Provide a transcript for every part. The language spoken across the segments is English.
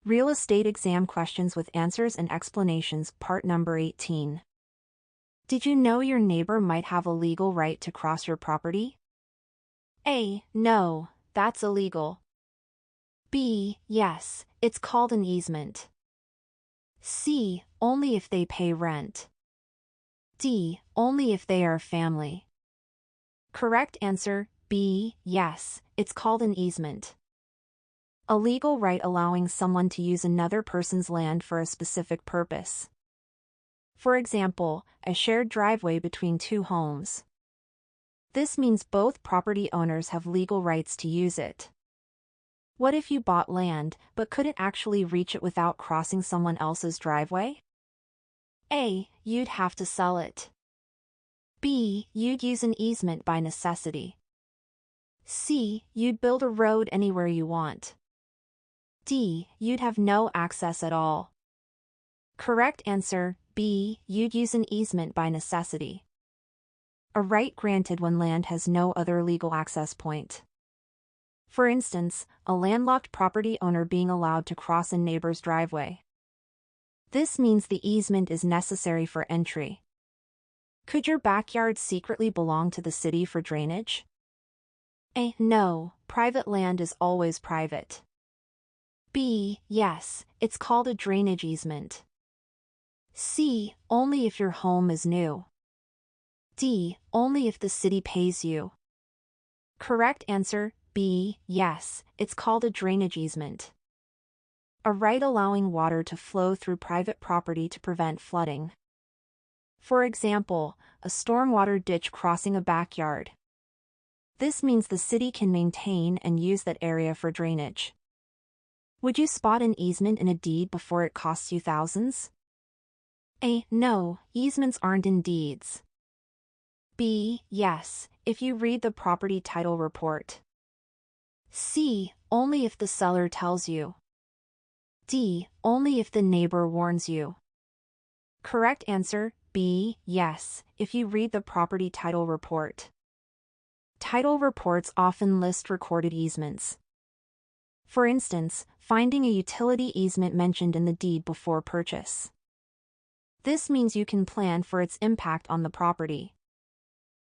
Real Estate Exam Questions with Answers and Explanations, Part Number 18. Did you know your neighbor might have a legal right to cross your property? A. No, that's illegal. B. Yes, it's called an easement. C. Only if they pay rent. D. Only if they are family. Correct answer, B. Yes, it's called an easement. A legal right allowing someone to use another person's land for a specific purpose. For example, a shared driveway between two homes. This means both property owners have legal rights to use it. What if you bought land but couldn't actually reach it without crossing someone else's driveway? A. You'd have to sell it. B. You'd use an easement by necessity. C. You'd build a road anywhere you want. D. You'd have no access at all. Correct answer, B. You'd use an easement by necessity. A right granted when land has no other legal access point. For instance, a landlocked property owner being allowed to cross a neighbor's driveway. This means the easement is necessary for entry. Could your backyard secretly belong to the city for drainage? A. No, private land is always private. B. Yes, it's called a drainage easement. C. Only if your home is new. D. Only if the city pays you. Correct answer, B. Yes, it's called a drainage easement. A right allowing water to flow through private property to prevent flooding. For example, a stormwater ditch crossing a backyard. This means the city can maintain and use that area for drainage. Would you spot an easement in a deed before it costs you thousands? A. No, easements aren't in deeds. B. Yes, if you read the property title report. C. Only if the seller tells you. D. Only if the neighbor warns you. Correct answer, B. Yes, if you read the property title report. Title reports often list recorded easements. For instance, finding a utility easement mentioned in the deed before purchase. This means you can plan for its impact on the property.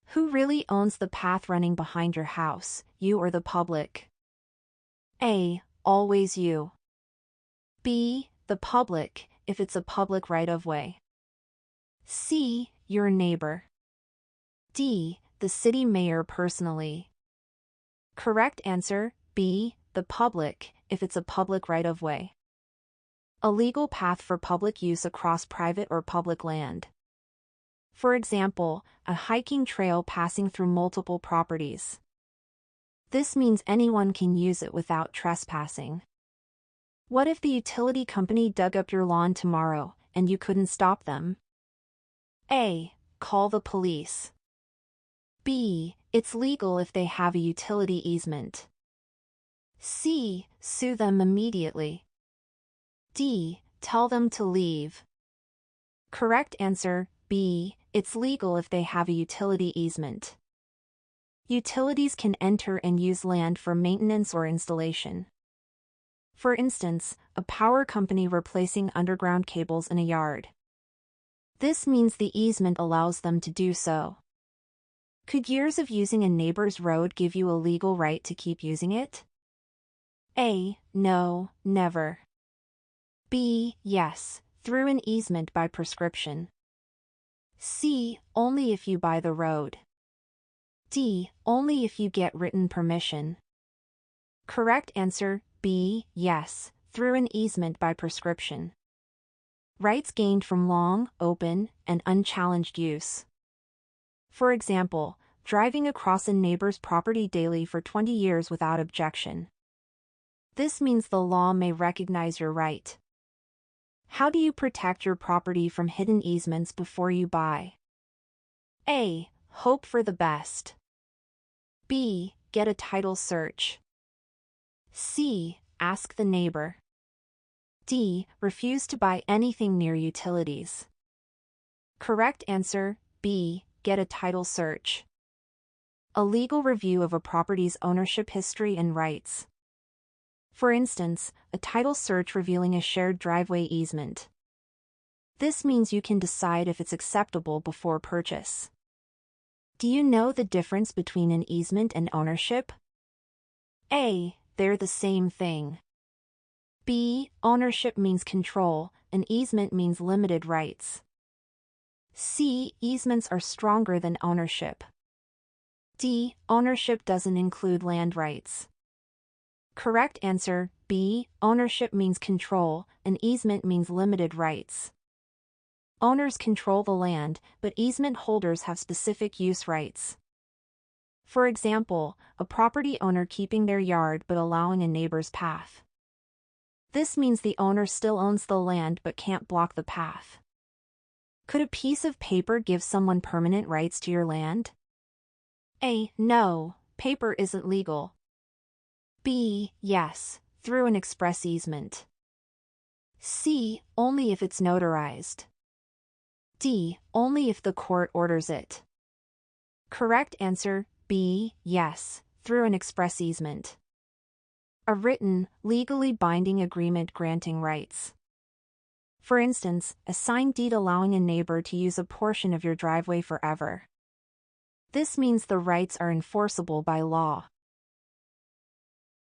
Who really owns the path running behind your house, you or the public? A. Always you. B. The public, if it's a public right-of-way. C. Your neighbor. D. The city mayor personally. Correct answer, B. The public, if it's a public right-of-way. A legal path for public use across private or public land. For example, a hiking trail passing through multiple properties. This means anyone can use it without trespassing. What if the utility company dug up your lawn tomorrow, and you couldn't stop them? A. Call the police. B. It's legal if they have a utility easement. C. Sue them immediately. D. Tell them to leave. Correct answer, B. It's legal if they have a utility easement. Utilities can enter and use land for maintenance or installation. For instance, a power company replacing underground cables in a yard. This means the easement allows them to do so. Could years of using a neighbor's road give you a legal right to keep using it? A. No, never. B. Yes, through an easement by prescription. C. Only if you buy the road. D. Only if you get written permission. Correct answer, B. Yes, through an easement by prescription. Rights gained from long, open, and unchallenged use. For example, driving across a neighbor's property daily for 20 years without objection. This means the law may recognize your right. How do you protect your property from hidden easements before you buy? A. Hope for the best. B. Get a title search. C. Ask the neighbor. D. Refuse to buy anything near utilities. Correct answer, B. Get a title search. A legal review of a property's ownership history and rights. For instance, a title search revealing a shared driveway easement. This means you can decide if it's acceptable before purchase. Do you know the difference between an easement and ownership? A. They're the same thing. B. Ownership means control, and easement means limited rights. C. Easements are stronger than ownership. D. Ownership doesn't include land rights. Correct answer, B. Ownership means control, and easement means limited rights. Owners control the land, but easement holders have specific use rights. For example, a property owner keeping their yard but allowing a neighbor's path. This means the owner still owns the land but can't block the path. Could a piece of paper give someone permanent rights to your land? A. No, paper isn't legal. B. Yes, through an express easement. C. Only if it's notarized. D. Only if the court orders it. Correct answer, B. Yes, through an express easement. A written, legally binding agreement granting rights. For instance, a signed deed allowing a neighbor to use a portion of your driveway forever. This means the rights are enforceable by law.